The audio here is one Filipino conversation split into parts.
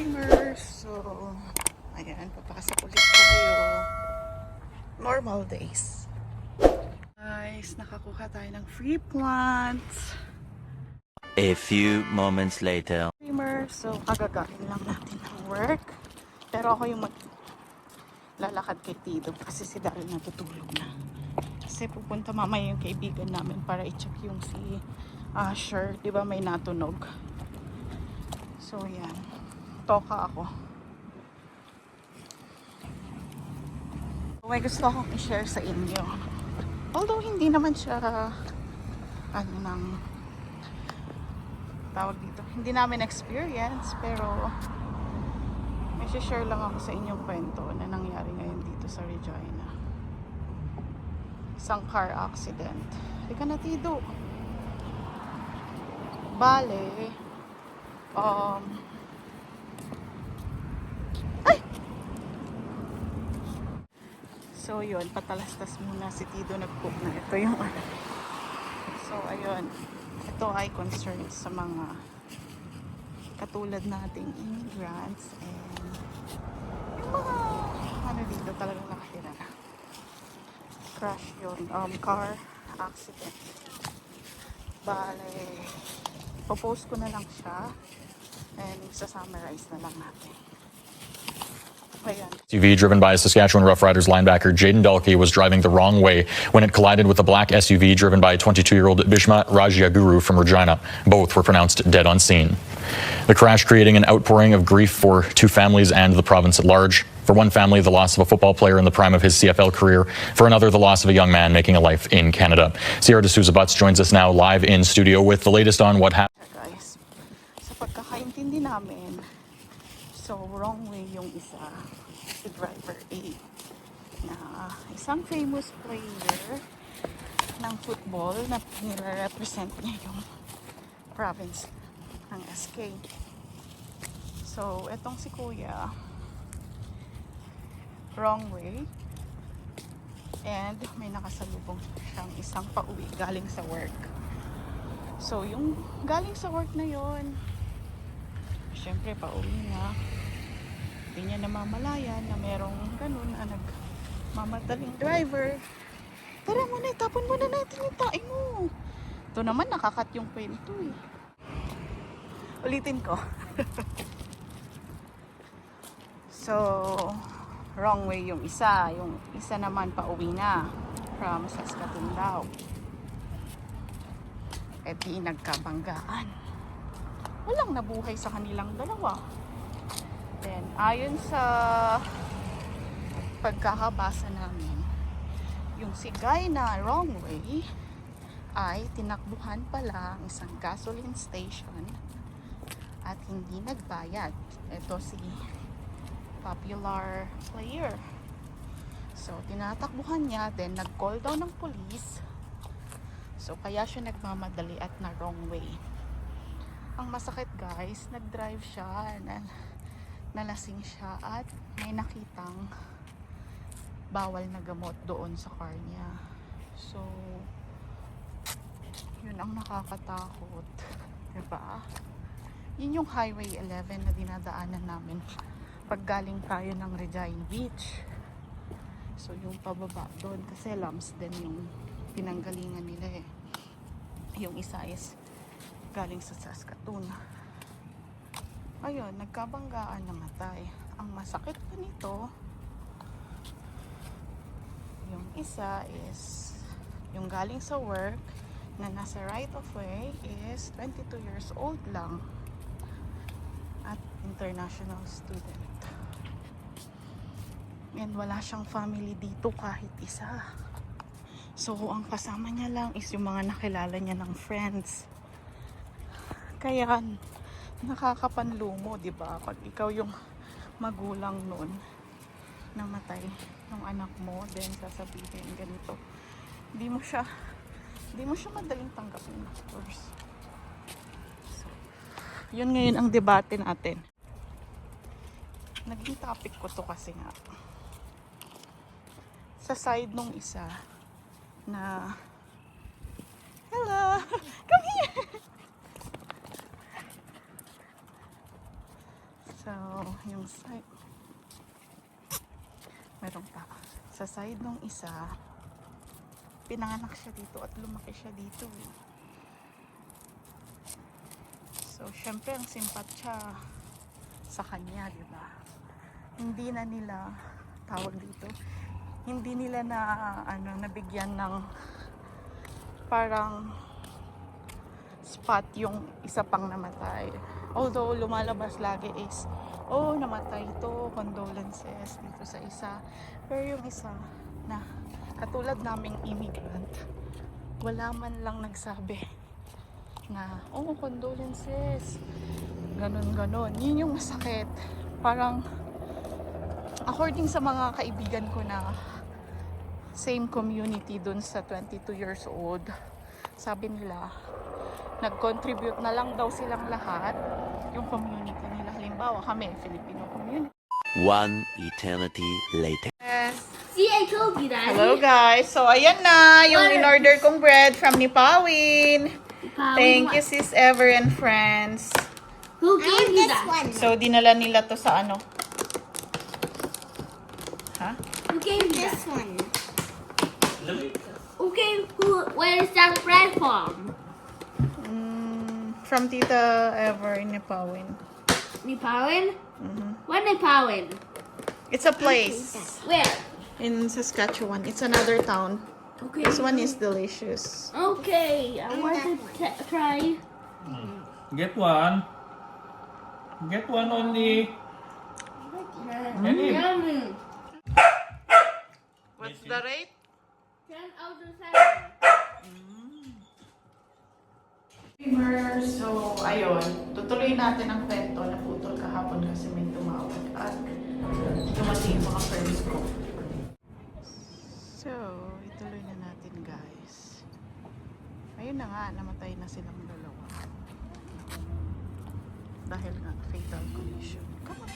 streamers. So, ayan, papasok ulit tayo. Normal days. Guys, nakakuha tayo ng free plants. A few moments later. Streamers, so kagagaling lang natin ng work. Pero ako yung lalakad kay Tito kasi si Daryl natutulog na. Kasi pupunta mamaya yung kaibigan namin para i-check yung si Asher. Diba may natunog? So, yan. Toka ako. May gusto akong i-share sa inyo. Although hindi naman siya tawag dito, hindi namin experience, pero may share lang ako sa inyong kwento na nangyari ngayon dito sa Regina. Isang car accident. Hindi ka natido. Bale, so yun, patalastas muna si Tido, nag-poop na. Ito yung so ayun, ito ay concern sa mga katulad nating immigrants and yung mga dito talagang nakatira na. Crash yun, car accident. Bale, popost ko na lang siya and isa-summarize na lang natin. SUV driven by Saskatchewan Roughriders linebacker Jaden Dalkey was driving the wrong way when it collided with a black SUV driven by 22-year-old Bhishma Rajaguru from Regina. Both were pronounced dead on scene. The crash creating an outpouring of grief for two families and the province at large. For one family, the loss of a football player in the prime of his CFL career. For another, the loss of a young man making a life in Canada. Sierra D'Souza Butts joins us now live in studio with the latest on what happened. Guys, sa pagkakaintindi namin, so wrong way yung isa, si driver A, na isang famous player ng football na nire-represent niya yung province ng SK. So, etong si Kuya, wrong way, and may nakasalubong siyang isang pauwi galing sa work. So, yung galing sa work na yon, syempre pauwi na, hindi niya namamalayan na merong ganun na nagmamadaling driver. Tara muna, itapon muna natin yung tae mo. Ito naman, nakakat yung kwento eh. Ulitin ko. So, wrong way yung isa. Yung isa naman pauwi na from Saskatoon daw. Eh di nagkabanggaan. Walang nabuhay sa kanilang dalawa. Then, ayon sa pagkakabasa namin, yung si guy na wrong way ay tinakbuhan pala ang isang gasoline station at hindi nagbayad. Ito si popular player. So, tinatakbuhan niya, then nag-call daw ng police. So, kaya siya nagmamadali at na wrong way. Ang masakit guys, nag-drive siya, nalasing siya at may nakitang bawal na gamot doon sa car niya. So, yun ang nakakatakot. Diba? Yun yung Highway 11 na dinadaanan namin pag galing tayo ng Regina Beach. So, yung pababa doon kasi lumps din yung pinanggalingan nila eh. Yung isa is galing sa Saskatoon. Ayun, nagkabanggaan, namatay. Ang masakit pa nito, yung isa is yung galing sa work na nasa right of way is 22 years old lang at international student. And wala siyang family dito kahit isa. So, ang kasama niya lang is yung mga nakilala niya ng friends. Kaya, nakakapanlumo, di ba? Pag ikaw yung magulang nun, namatay ng anak mo, then sasabihin ganito. Hindi mo siya madaling tanggapin, of course. So, yun ngayon ang debate natin. Naging topic ko to kasi nga sa side nung isa na hello, come here. So, yung side, meron pa. Sa side nung isa, pinanganak siya dito at lumaki siya dito. So, syempre, ang simpat siya sa kanya, di ba? Hindi na nila, tawag dito, hindi nila na, nabigyan ng parang spot yung isa pang namatay. Although, lumalabas lagi is, oh, namatay to, condolences dito sa isa. Pero yung isa na katulad naming immigrant, wala man lang nagsabi na, oh, condolences, ganon. Yun yung masakit. Parang, according sa mga kaibigan ko na same community dun sa 22 years old, sabi nila, nag-contribute na lang daw silang lahat, yung community nila. Halimbawa, kami, Filipino community. One eternity later. Yes. See, I told you that. Hello guys. So, ayan na, yung in-order kong bread from ni Pawin. Thank you, Sis Ever and friends. Who gave you that? So, dinala nila to sa ano? Ha? Who gave you This that? one. Where is that bread from? From Tita Ever ni Pawin. Nipawin? What Nipawin? It's a place Where? in Saskatchewan. It's another town. Okay. This one is delicious. Okay, I want to try. Get one. Get one only. Any? Yummy. What's the rate? 10 out of 7. So, ayun. Tutuloy natin ang kwento na putol kahapon kasi may tumawag at dumating yung mga friends ko. So, ituloy na natin guys. Ayun na nga, namatay na silang dalawa. Dahil nga, fatal collision. Come on.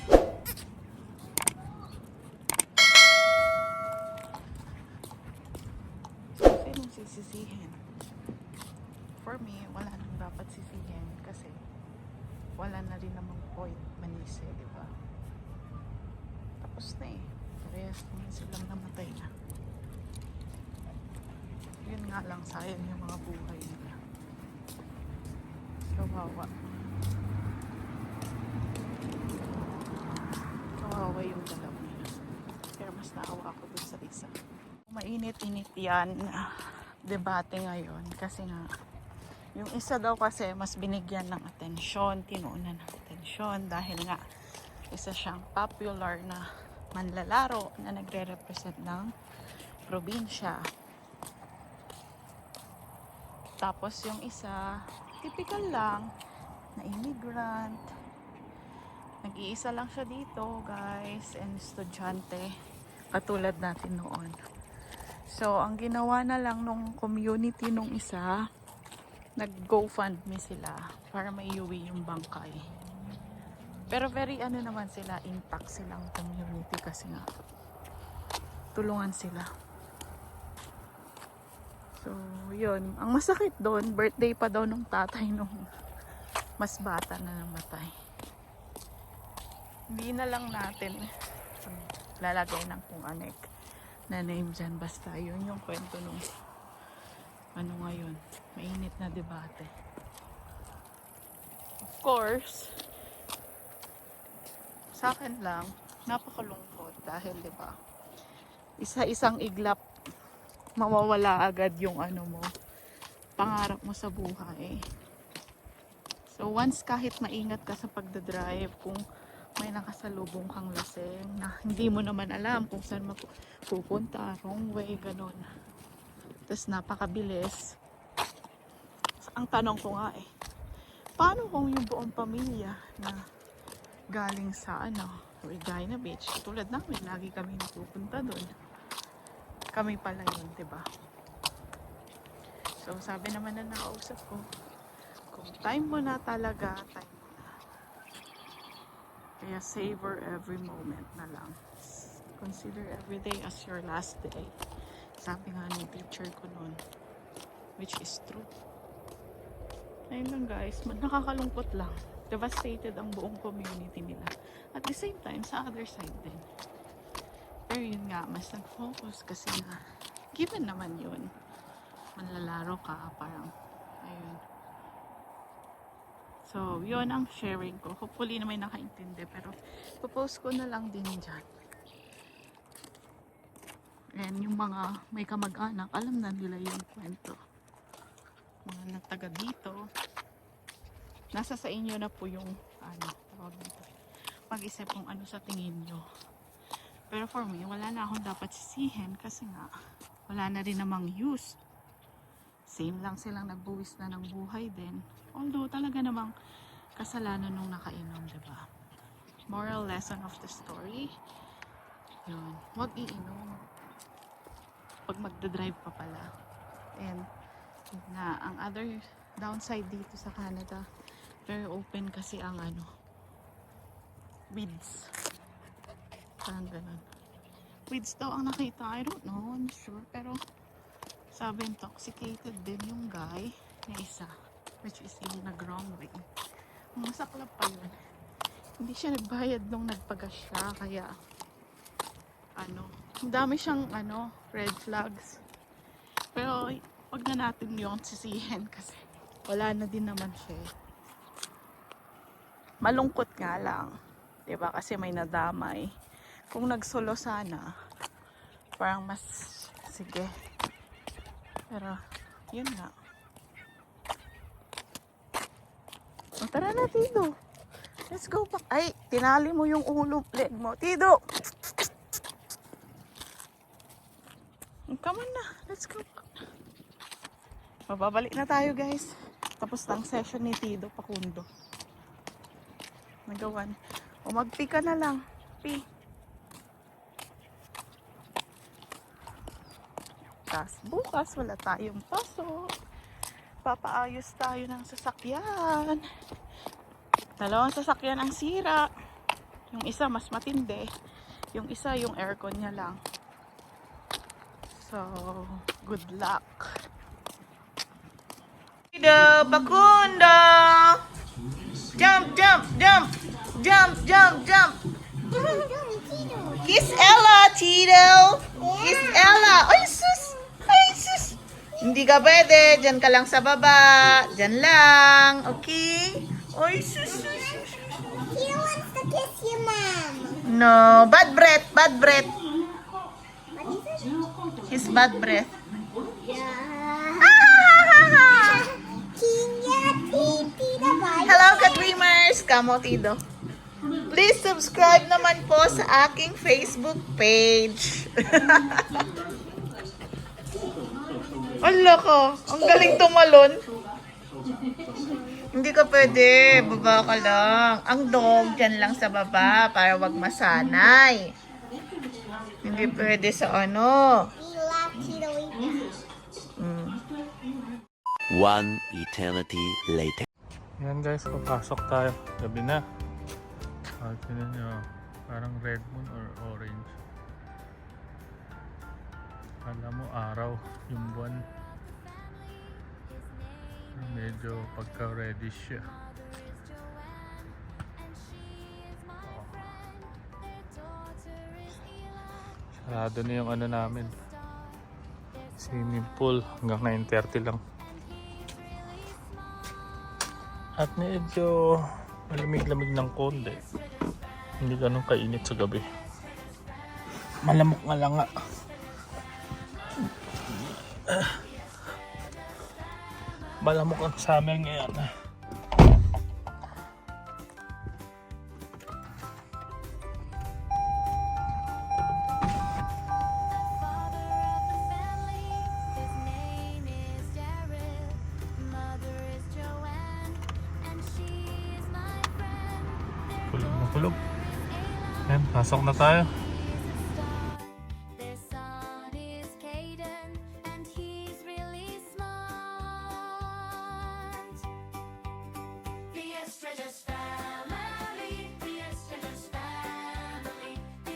Sinong sisisihin? For me, wala nang dapat sisihin kasi wala na rin namang point manise, di ba? Tapos na eh. Parehas naman silang namatay na. Yun nga lang, sayang yung mga buhay nila. Kawawa. Kawawa yung dalawa nila. Pero mas naawa ako dun sa isa. Mainit-init yan debate ngayon kasi nga yung isa daw kasi mas binigyan ng atensyon, tinuunan ng atensyon dahil nga isa siyang popular na manlalaro na nagre-represent ng probinsya. Tapos yung isa, typical lang na immigrant. Nag-iisa lang siya dito, guys, and estudyante katulad natin noon. So, ang ginawa na lang nung community nung isa, nag-GoFundMe sila para maiuwi yung bangkay. Pero very naman sila, intact silang community kasi nga tulungan sila. So, yun. Ang masakit doon, birthday pa daw nung tatay nung mas bata na namatay. Hindi na lang natin lalagay ng kung anek na name dyan. Basta yun yung kwento nung ngayon. Mainit na debate. Of course, sa akin lang, napakalungkot dahil, di ba, isa-isang iglap, mawawala agad yung mo, pangarap mo sa buhay. So, once kahit maingat ka sa pagdadrive, kung may nakasalubong kang laseng na hindi mo naman alam kung saan pupunta, wrong way, ganon. Tapos napakabilis. Ang tanong ko nga paano kung yung buong pamilya na galing sa Regina Beach, tulad namin, lagi kami napupunta doon. Kami pala yun, diba? So, sabi naman na nakausap ko, kung time mo na talaga, time mo na. Kaya savor every moment na lang. Consider every day as your last day. Sabi nga ng teacher ko noon, which is true. Ayun lang guys, nakakalungkot lang. Devastated ang buong community nila. At the same time, sa other side din. Pero yun nga, mas nag-focus kasi nga, given naman yun. Manlalaro ka, parang, ayun. So, yun ang sharing ko. Hopefully na may nakaintindi. Pero, popost ko na lang din dyan. And yung mga may kamag-anak, alam na nila yung kwento. Mga nagtaga dito. Nasa sa inyo na po yung, tawag dito. Mag-isip kung ano sa tingin nyo. Pero for me, wala na akong dapat sisihin kasi nga, wala na rin namang use. Same lang silang nagbuwis na ng buhay din. Although talaga namang kasalanan nung nakainom, diba? Moral lesson of the story, yun, huwag iinom. Pag magdadrive pa pala. And, yun nga, ang other downside dito sa Canada, very open kasi ang weeds. Parang ganun. Weeds daw ang nakita. I don't know, I'm sure. Pero, sabi intoxicated din yung guy na isa. Which is yung nag-wrong way. Ang masaklap pa yun. Hindi siya nagbayad nung nagpagas siya. Kaya, ang dami siyang, red flags. Pero, wag na natin yung sisihin kasi wala na din naman siya. Malungkot nga lang. Diba? Kasi may nadamay. Kung nagsolo sana, parang mas, sige. Pero, yun nga. O, tara na, Tido. Let's go back. Ay, tinali mo yung leg mo. Tido! Come on na. Let's go back. Mababalik na tayo, guys. Tapos ang session ni Tido Pakundo. Nagawan. O, mag-pi ka na lang. Pi. Tas bukas, wala tayong pasok. Papaayos tayo ng sasakyan. 2 sasakyan ang sira. Yung isa mas matindi. Yung isa yung aircon niya lang. So, good luck. Tido Pakundo! Jump, jump, jump! Jump, jump, jump! Kiss Ella, Tito! Kiss Ella! Ay, sus! Ay, sus! Hindi ka pwede. Diyan ka lang sa baba. Diyan lang. Okay? Ay, sus, sus, sus. He wants to kiss your mom. No. Bad breath. Bad breath. What is it? His bad breath. Yeah. Ah! Hello, ka-dreamers! Kamo, Tido. Please subscribe naman po sa aking Facebook page. Ala ko, ang galing tumalon. Hindi ka pwede, baba ka lang. Ang dog dyan lang sa baba para wag masanay. Hindi pwede sa We love Tito. One eternity later. Yan guys, papasok tayo. Gabi na. Tinan nyo, parang red moon or orange. Kala mo araw yung buwan. Medyo pagka-reddish siya. Sarado na yung namin. Swimming pool hanggang 9:30 lang. At medyo malamig-lamig ng konti. Hindi ganun kainit sa gabi. Malamok nga lang nga. Malamok ang summer ngayon. Kulog na kulog. Ayan, pasok na tayo.